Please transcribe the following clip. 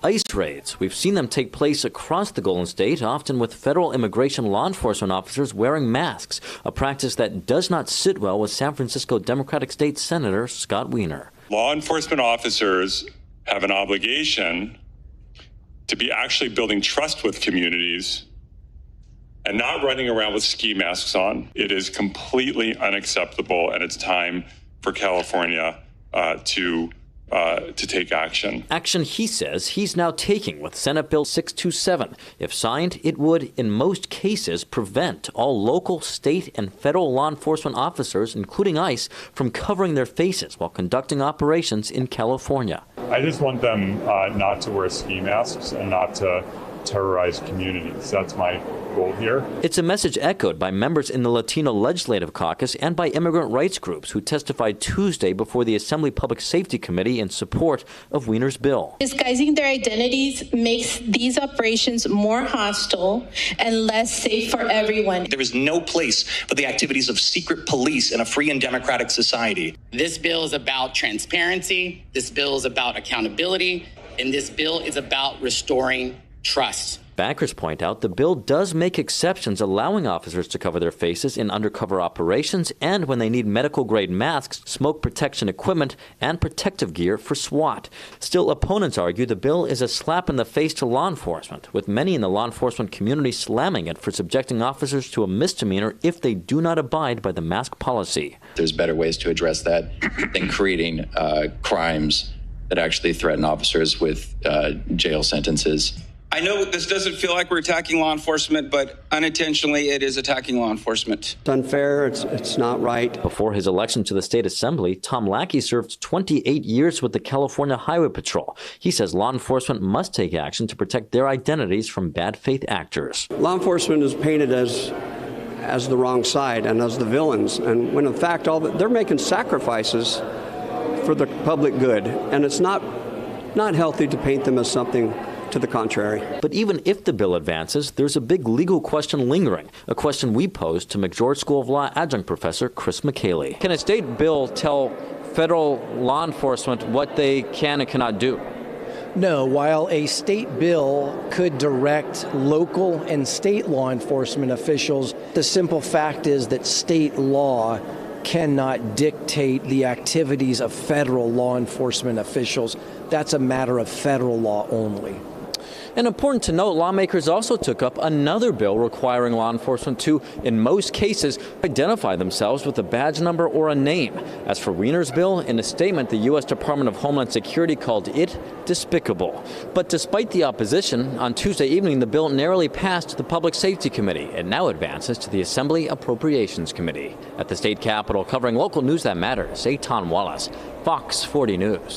ICE raids. We've seen them take place across the Golden State, often with federal immigration law enforcement officers wearing masks, a practice that does not sit well with San Francisco Democratic State Senator Scott Wiener. Law enforcement officers have an obligation to be actually building trust with communities and not running around with ski masks on. It is completely unacceptable, and it's time for California to take action. Action he says he's now taking with Senate Bill 627. If signed, it would, in most cases, prevent all local, state, and federal law enforcement officers, including ICE, from covering their faces while conducting operations in California. I just want them not to wear ski masks and not to terrorize communities. That's my goal here. It's a message echoed by members in the Latino Legislative Caucus and by immigrant rights groups who testified Tuesday before the Assembly Public Safety Committee in support of Wiener's bill. Disguising their identities makes these operations more hostile and less safe for everyone. There is no place for the activities of secret police in a free and democratic society. This bill is about transparency, this bill is about accountability, and this bill is about restoring trust. Backers point out the bill does make exceptions allowing officers to cover their faces in undercover operations and when they need medical-grade masks, smoke protection equipment, and protective gear for SWAT. Still, opponents argue the bill is a slap in the face to law enforcement, with many in the law enforcement community slamming it for subjecting officers to a misdemeanor if they do not abide by the mask policy. There's better ways to address that than creating crimes that actually threaten officers with jail sentences. I know this doesn't feel like we're attacking law enforcement, but unintentionally it is attacking law enforcement. It's unfair. It's not right. Before his election to the state assembly, Tom Lackey served 28 years with the California Highway Patrol. He says law enforcement must take action to protect their identities from bad faith actors. Law enforcement is painted as the wrong side and as the villains, and when in fact they're making sacrifices for the public good, and it's not healthy to paint them as something to the contrary. But even if the bill advances, there's a big legal question lingering, a question we posed to McGeorge School of Law adjunct professor Chris McKaylee. Can a state bill tell federal law enforcement what they can and cannot do? No, while a state bill could direct local and state law enforcement officials, the simple fact is that state law cannot dictate the activities of federal law enforcement officials. That's a matter of federal law only. And important to note, lawmakers also took up another bill requiring law enforcement to, in most cases, identify themselves with a badge number or a name. As for Wiener's bill, in a statement, the U.S. Department of Homeland Security called it despicable. But despite the opposition, on Tuesday evening, the bill narrowly passed the Public Safety Committee. It now advances to the Assembly Appropriations Committee. At the state capitol, covering local news that matters, Eitan Wallace, Fox 40 News.